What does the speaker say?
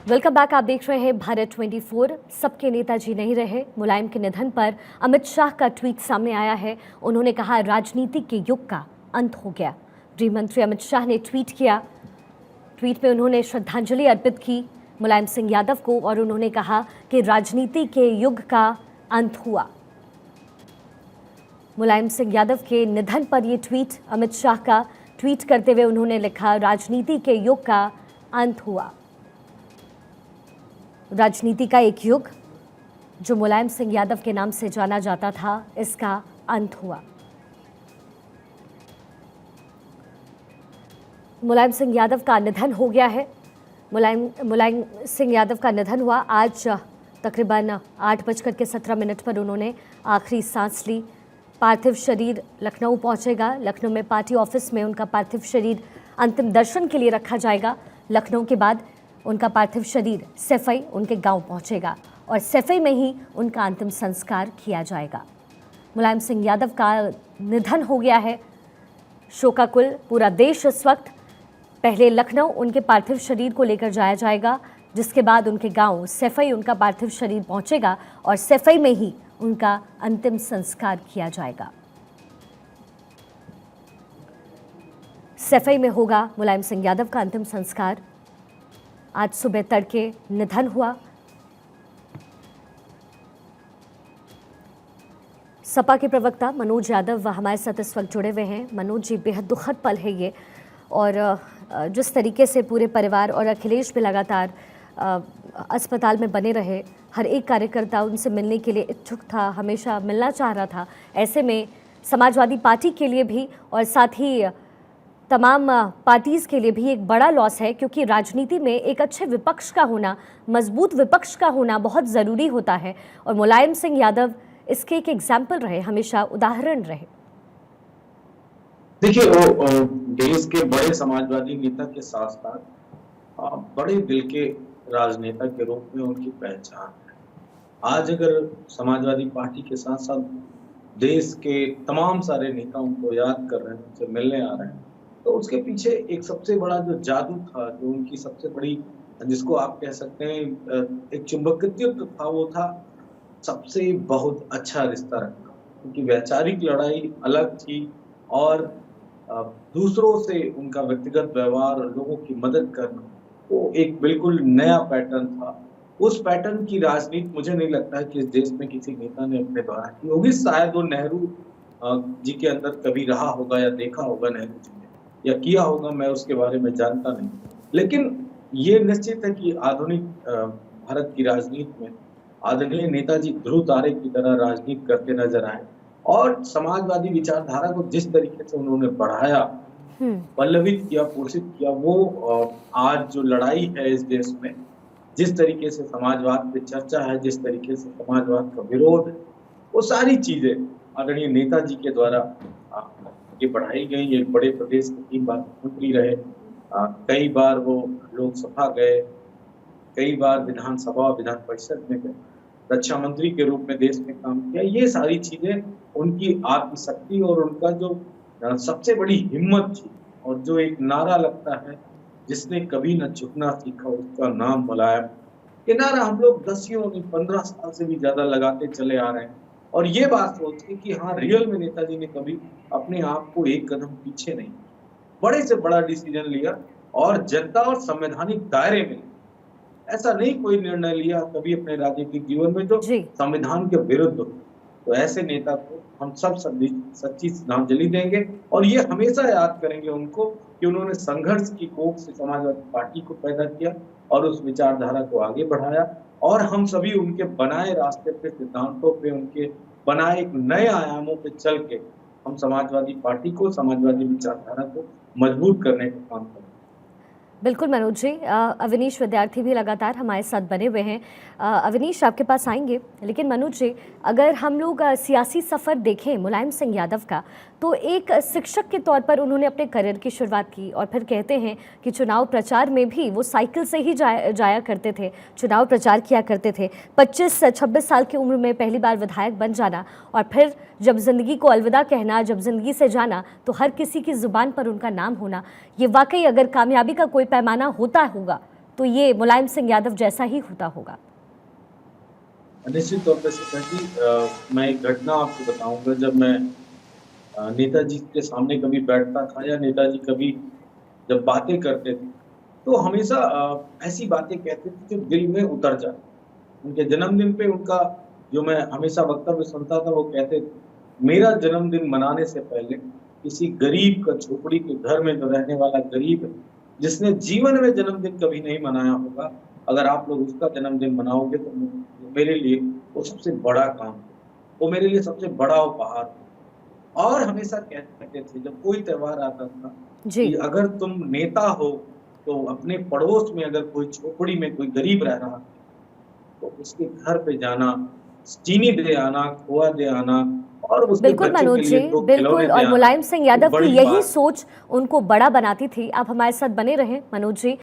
Welcome back. आप देख रहे हैं भारत 24। सबके नेताजी नहीं रहे। मुलायम के निधन पर अमित शाह का ट्वीट सामने आया है। उन्होंने कहा राजनीति के युग का अंत हो गया। गृह मंत्री अमित शाह ने ट्वीट किया। ट्वीट में उन्होंने श्रद्धांजलि अर्पित की मुलायम सिंह यादव को और उन्होंने कहा कि राजनीति के युग का अंत हुआ। मुलायम सिंह यादव के निधन पर यह ट्वीट अमित शाह का। ट्वीट करते हुए उन्होंने लिखा राजनीति के युग का अंत हुआ। राजनीति का एक युग जो मुलायम सिंह यादव के नाम से जाना जाता था, इसका अंत हुआ। मुलायम सिंह यादव का निधन हो गया है। मुलायम सिंह यादव का निधन हुआ आज तकरीबन 8:17 पर उन्होंने आखिरी सांस ली। पार्थिव शरीर लखनऊ पहुंचेगा। लखनऊ में पार्टी ऑफिस में उनका पार्थिव शरीर अंतिम दर्शन के लिए रखा जाएगा। लखनऊ के बाद उनका पार्थिव शरीर सैफई उनके गांव पहुंचेगा और सैफई में ही उनका अंतिम संस्कार किया जाएगा। मुलायम सिंह यादव का निधन हो गया है। शोकाकुल पूरा देश इस वक्त। पहले लखनऊ उनके पार्थिव शरीर को लेकर जाया जाएगा, जिसके बाद उनके गांव सैफई उनका पार्थिव शरीर पहुंचेगा और सैफई में ही उनका अंतिम संस्कार किया जाएगा। सैफई में होगा मुलायम सिंह यादव का अंतिम संस्कार। आज सुबह तड़के निधन हुआ। सपा के प्रवक्ता मनोज यादव हमारे साथ इस वक्त जुड़े हुए हैं। मनोज जी, बेहद दुखद पल है ये, और जिस तरीके से पूरे परिवार और अखिलेश भी लगातार अस्पताल में बने रहे, हर एक कार्यकर्ता उनसे मिलने के लिए इच्छुक था, हमेशा मिलना चाह रहा था। ऐसे में समाजवादी पार्टी के लिए भी और साथ ही तमाम पार्टीज़ के लिए भी एक बड़ा लॉस है, क्योंकि राजनीति में एक अच्छे विपक्ष का होना, मजबूत विपक्ष का होना बहुत ज़रूरी होता है। और मुलायम सिंह यादव इसके एक एग्जाम्पल रहे, हमेशा उदाहरण रहे। देखिए, वो देश के बड़े समाजवादी नेता के साथ साथ बड़े दिल के राजनेता के रूप में उनकी पहचान है। आज अगर समाजवादी पार्टी के साथ साथ देश के तमाम सारे नेता उनको याद कर रहे हैं, उनसे मिलने आ रहे हैं, तो उसके पीछे एक सबसे बड़ा जो जादू था, जो उनकी सबसे बड़ी, जिसको आप कह सकते हैं एक चुंबकत्व था, वो था सबसे बहुत अच्छा रिश्ता रखना। उनकी वैचारिक लड़ाई अलग थी और दूसरों से उनका व्यक्तिगत व्यवहार और लोगों की मदद करना, वो एक बिल्कुल नया पैटर्न था। उस पैटर्न की राजनीति मुझे नहीं लगता है कि इस देश में किसी नेता ने अपने द्वारा की होगी। शायद वो नेहरू जी के अंदर कभी रहा होगा या देखा होगा नेहरू जी ने, या किया होगा, मैं उसके बारे में जानता नहीं। लेकिन ये निश्चित है कि आधुनिक भारत की राजनीति में आदरणीय नेताजी ध्रुव तारे की तरह राजनीति करते नजर आए और समाजवादी विचारधारा को जिस तरीके से उन्होंने बढ़ाया, पल्लवित किया, पोषित किया, वो आज जो लड़ाई है इस देश में, जिस तरीके से समाजवाद पे चर्चा है, जिस तरीके से समाजवाद का विरोध है, वो सारी चीजें आदरणीय नेताजी के द्वारा ये बढ़ाई गई। एक बड़े प्रदेश के 3 बार मुख्यमंत्री रहे, कई बार वो लोकसभा गए, कई बार विधानसभा विधान परिषद में गए, रक्षा मंत्री के रूप में देश में काम किया। ये सारी चीजें उनकी आत्मशक्ति और उनका जो सबसे बड़ी हिम्मत थी, और जो एक नारा लगता है, जिसने कभी न झुकना सीखा उसका नाम मुलायम। ये नारा हम लोग 15 साल से भी ज्यादा लगाते चले आ रहे हैं, और ये बात सोच के कि हाँ, रियल में नेताजी ने कभी अपने आप को एक कदम पीछे नहीं, बड़े से बड़ा डिसीजन लिया और जनता और संवैधानिक दायरे में, ऐसा नहीं कोई निर्णय लिया कभी अपने राजनीतिक जीवन में जो संविधान के विरुद्ध हो। तो ऐसे नेता को हम सब सच्ची श्रद्धांजलि देंगे और ये हमेशा याद करेंगे उनको कि उन्होंने संघर्ष की कोख से समाजवादी पार्टी को पैदा किया और उस विचारधारा को आगे बढ़ाया, और हम सभी उनके बनाए रास्ते पे, सिद्धांतों पे, उनके बनाए एक नए आयामों पे चल के हम समाजवादी पार्टी को, समाजवादी विचारधारा को मजबूत करने का काम करें। बिल्कुल मनोज जी। अवनीश विद्यार्थी भी लगातार हमारे साथ बने हुए हैं। अवनीश, आपके पास आएंगे, लेकिन मनोज जी, अगर हम लोग सियासी सफ़र देखें मुलायम सिंह यादव का, तो एक शिक्षक के तौर पर उन्होंने अपने करियर की शुरुआत की और फिर कहते हैं कि चुनाव प्रचार में भी वो साइकिल से ही जाया करते थे, चुनाव प्रचार किया करते थे। 25-26 साल की उम्र में पहली बार विधायक बन जाना और फिर जब ज़िंदगी को अलविदा कहना, जब ज़िंदगी से जाना, तो हर किसी की ज़ुबान पर उनका नाम होना, ये वाकई अगर कामयाबी का कोई पैमाना होता होगा तो ये मुलायम सिंह यादव जैसा ही होता होगा। निश्चित तौर पे शिखा जी, मैं एक घटना आपको बताऊंगा। जब मैं नेताजी के सामने कभी बैठता था या नेताजी कभी जब बातें करते थे, तो हमेशा ऐसी बातें कहते थे जो दिल में उतर जाती। उनके जन्मदिन पे उनका जो मैं हमेशा वक्तव्य सुनता था, वो कहते थे, मेरा जन्मदिन मनाने से पहले किसी गरीब का, झोपड़ी के घर में जो रहने वाला गरीब है, जिसने जीवन में जन्मदिन कभी नहीं मनाया होगा, अगर आप लोग उसका जन्मदिन मनाओगे तो मेरे लिए वो सबसे बड़ा काम है, वो मेरे लिए सबसे बड़ा उपहार है। और हमेशा कहते थे जब कोई त्योहार आता था जी। कि अगर तुम नेता हो तो अपने पड़ोस में अगर कोई झोपड़ी में कोई गरीब रह रहा है तो उसके घर पे जाना, चीनी दे आना, खोआ दे आना और उसके बिल्कुल बच्चों के मनोज जी, लिए 2 खिलौने बिल्कुल। दे और आना, मुलायम सिंह वो यादव की बड़ी यही बात। सोच उनको बड़ा बनाती थी। आप हमारे साथ बने रहें मनोज जी।